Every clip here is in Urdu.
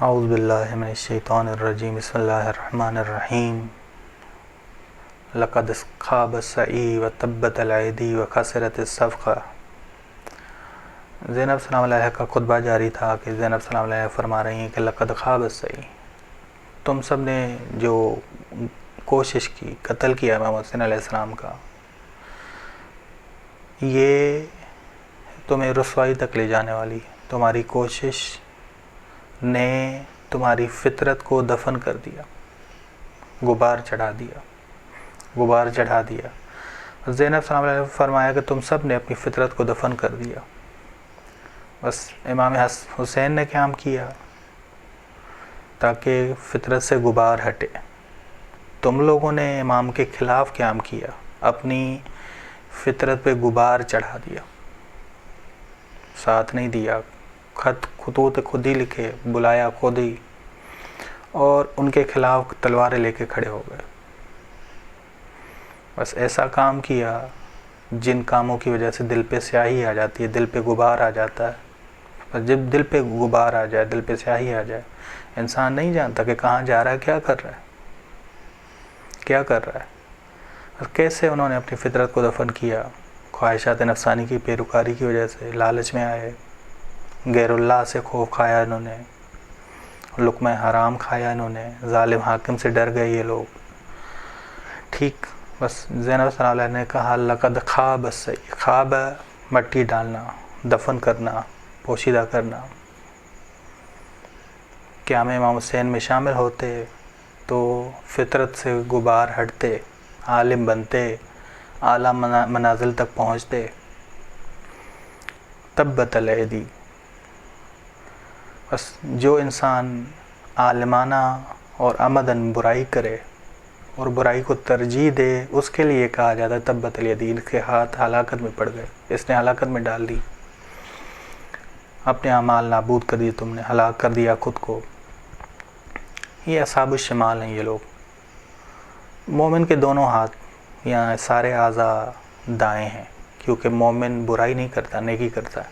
اعوذ باللہ من الشیطان الرجیم بسم اللہ الرحمن الرحیم لقد خاب السعی وتبت الایدی وخسرت الصفقہ۔ زینب سلام علیہ کا خطبہ جاری تھا کہ زینب سلام علیہ فرما رہی ہیں کہ لقد خاب السعی، تم سب نے جو کوشش کی قتل کیا امام حسین علیہ السلام کا، یہ تمہیں رسوائی تک لے جانے والی ہے۔ تمہاری کوشش نے تمہاری فطرت کو دفن کر دیا، غبار چڑھا دیا۔ زینب سلام علیہ نے فرمایا کہ تم سب نے اپنی فطرت کو دفن کر دیا، بس امام حسین نے قیام کیا تاکہ فطرت سے غبار ہٹے۔ تم لوگوں نے امام کے خلاف قیام کیا، اپنی فطرت پہ غبار چڑھا دیا، ساتھ نہیں دیا، خطوط خود ہی لکھے، بلایا خود ہی، اور ان کے خلاف تلواریں لے کے کھڑے ہو گئے۔ بس ایسا کام کیا جن کاموں کی وجہ سے دل پہ سیاہی آ جاتی ہے، دل پہ غبار آ جاتا ہے۔ بس جب دل پہ غبار آ جائے، دل پہ سیاہی آ جائے، انسان نہیں جانتا کہ کہاں جا رہا ہے، کیا کر رہا ہے۔ اور کیسے انہوں نے اپنی فطرت کو دفن کیا؟ خواہشات نفسانی کی پیروکاری کی وجہ سے، لالچ میں آئے، غیر اللہ سے خوف کھایا انہوں نے، لقمہ حرام کھایا انہوں نے، ظالم حاکم سے ڈر گئے یہ لوگ۔ ٹھیک، بس زینب صلی اللہ علیہ نے کہا لقد خواب السعی، خواب مٹی ڈالنا، دفن کرنا، پوشیدہ کرنا۔ قیام امام حسین میں شامل ہوتے تو فطرت سے غبار ہٹتے، عالم بنتے، اعلیٰ منازل تک پہنچتے۔ تبت الایدی، بس جو انسان عالمانہ اور عمدن برائی کرے اور برائی کو ترجیح دے، اس کے لیے کہا جاتا ہے تبت الیدی، اس کے ہاتھ ہلاکت میں پڑ گئے، اس نے ہلاکت میں ڈال دی، اپنے اعمال نابود کر دیے، تم نے ہلاک کر دیا خود کو۔ یہ اصحاب الشمال ہیں یہ لوگ۔ مومن کے دونوں ہاتھ یا سارے اعضاء دائیں ہیں، کیونکہ مومن برائی نہیں کرتا، نیکی کرتا ہے،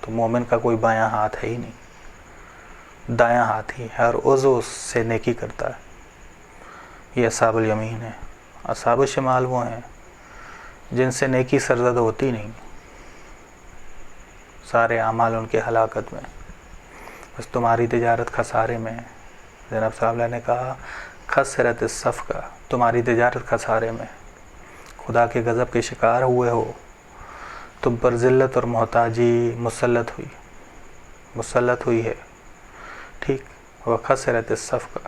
تو مومن کا کوئی بایاں ہاتھ ہے ہی نہیں، دایاں ہاتھ ہی ہر عضو سے نیکی کرتا ہے۔ یہ اصحاب الیمین ہے۔ اصحاب الشمال وہ ہیں جن سے نیکی سرزد ہوتی نہیں، سارے اعمال ان کے ہلاکت میں، بس تمہاری تجارت خسارے میں ہے۔ زینب صلی اللہ علیہ نے کہا خسرت الصفقہ، تمہاری تجارت خسارے میں، خدا کے غضب کے شکار ہوئے ہو، تم پر ذلت اور محتاجی مسلط ہوئی ہے۔ ٹھیک، وخسرت الصفقہ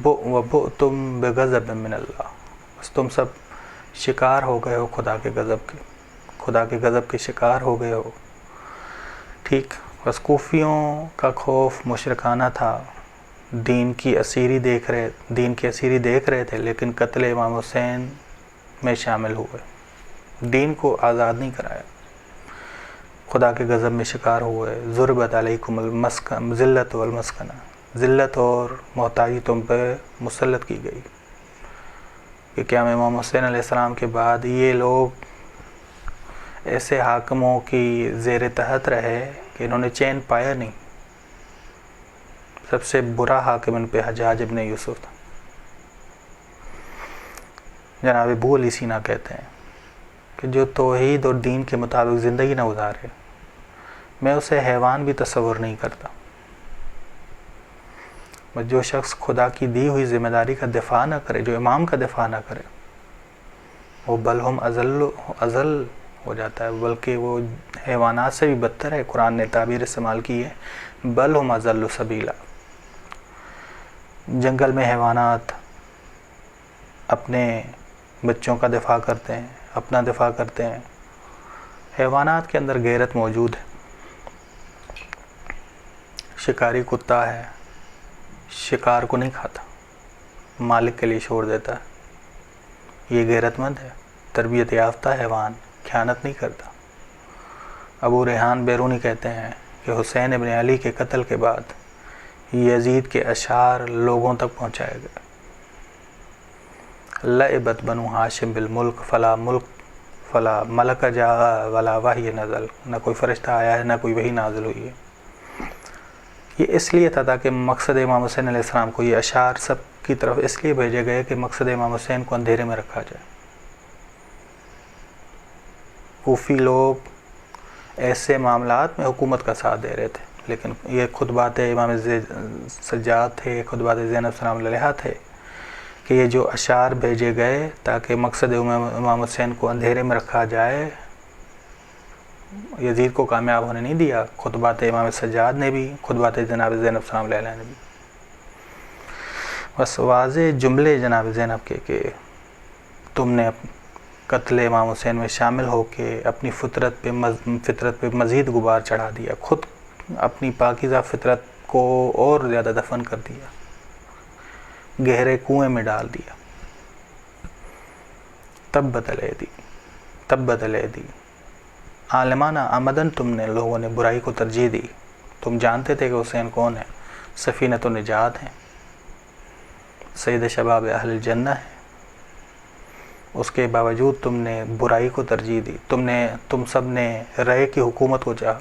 وبؤتم بغضب من اللہ، بس تم سب شکار ہو گئے ہو خدا کے غضب کے شکار ہو گئے ہو۔ ٹھیک، بس کوفیوں کا خوف مشرکانہ تھا، دین کی اسیری دیکھ رہے تھے، لیکن قتل امام حسین میں شامل ہوئے، دین کو آزاد نہیں کرایا، خدا کے غضب میں شکار ہوئے۔ ضربت علیکم ذلت والمسکنہ، ذلت اور محتاجی تم پہ مسلط کی گئی، کہ قیام امام حسین علیہ السلام کے بعد یہ لوگ ایسے حاکموں کی زیر تحت رہے کہ انہوں نے چین پایا نہیں۔ سب سے برا حاکم ان پہ حجاج ابن یوسف تھا۔ جناب ابو علی سینا کہتے ہیں کہ جو توحید اور دین کے مطابق زندگی نہ گزارے، میں اسے حیوان بھی تصور نہیں کرتا۔ جو شخص خدا کی دی ہوئی ذمہ داری کا دفاع نہ کرے، جو امام کا دفاع نہ کرے، وہ بلہم ازل ہو جاتا ہے، بلکہ وہ حیوانات سے بھی بدتر ہے۔ قرآن نے تعبیر استعمال کی ہے بلہم ازل سبیلا۔ جنگل میں حیوانات اپنے بچوں کا دفاع کرتے ہیں، اپنا دفاع کرتے ہیں، حیوانات کے اندر غیرت موجود ہے۔ شکاری کتا ہے، شکار کو نہیں کھاتا، مالک کے لیے چھوڑ دیتا ہے، یہ غیرت مند ہے، تربیت یافتہ حیوان، خیانت نہیں کرتا۔ ابو ریحان بیرونی کہتے ہیں کہ حسین ابن علی کے قتل کے بعد یزید کے اشعار لوگوں تک پہنچائے گئے۔ لعبت بنو ہاشم بالملک فلا ملک جاء ولا وحی نزل، نہ کوئی فرشتہ آیا ہے، نہ کوئی وحی نازل ہوئی ہے۔ یہ اس لیے تھا تاکہ مقصد امام حسین علیہ السلام کو، یہ اشعار سب کی طرف اس لیے بھیجے گئے کہ مقصد امام حسین کو اندھیرے میں رکھا جائے۔ کوفی لوگ ایسے معاملات میں حکومت کا ساتھ دے رہے تھے، لیکن یہ خطبات امام سجاد تھے، خطبات زینب سلام اللہ علیہا تھے کہ یہ جو اشعار بھیجے گئے تاکہ مقصد امام حسین کو اندھیرے میں رکھا جائے، یزید کو کامیاب ہونے نہیں دیا۔ خطبات امام سجاد نے بھی، خطبات جناب زینب سلام اللہ علیہ نے بھی، بس واضح جملے جناب زینب کے کہ تم نے قتل امام حسین میں شامل ہو کے اپنی فطرت پہ مزید غبار چڑھا دیا، خود اپنی پاکیزہ فطرت کو اور زیادہ دفن کر دیا، گہرے کنویں میں ڈال دیا۔ تبت الیدی عالمانہ آمدن، تم نے لوگوں نے برائی کو ترجیح دی، تم جانتے تھے کہ حسین کون ہے، سفینۃ النجات ہیں، سید شباب اہل الجنہ ہے، اس کے باوجود تم نے برائی کو ترجیح دی، تم سب نے رائے کی حکومت کو چاہا،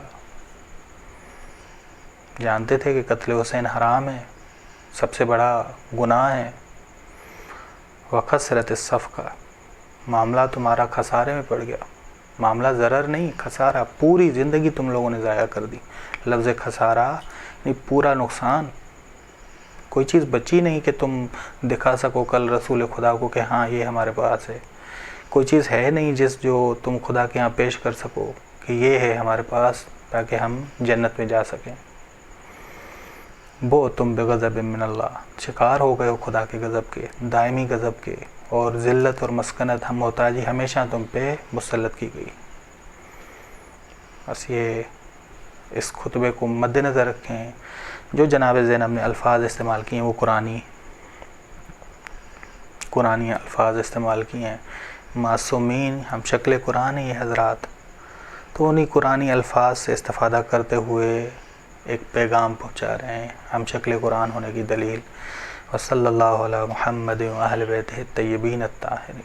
جانتے تھے کہ قتل حسین حرام ہے، سب سے بڑا گناہ ہے۔ وخسرت الصفقہ، معاملہ تمہارا خسارے میں پڑ گیا، معاملہ ضرر نہیں، خسارہ، پوری زندگی تم لوگوں نے ضائع کر دی۔ لفظ خسارہ یعنی پورا نقصان، کوئی چیز بچی نہیں کہ تم دکھا سکو کل رسول خدا کو کہ ہاں یہ ہمارے پاس ہے، کوئی چیز ہے نہیں جو تم خدا کے ہاں پیش کر سکو کہ یہ ہے ہمارے پاس تاکہ ہم جنت میں جا سکیں۔ وہ تم بغضب من اللہ، شکار ہو گئے ہو خدا کے غضب کے، دائمی غضب کے، اور ذلت اور مسکنت، ہم محتاجی ہمیشہ تم پہ مسلط کی گئی۔ بس یہ اس خطبے کو مد نظر رکھیں، جو جناب زینب نے الفاظ استعمال کیے ہیں وہ قرآنی الفاظ استعمال کیے ہیں، معصومین ہم شکل قرآن ہیں یہ حضرات، تو انہی قرآنی الفاظ سے استفادہ کرتے ہوئے ایک پیغام پہنچا رہے ہیں، ہم شکل قرآن ہونے کی دلیل۔ وصلی اللہ علی محمد و اہل بیتہ الطیبین الطاہرین۔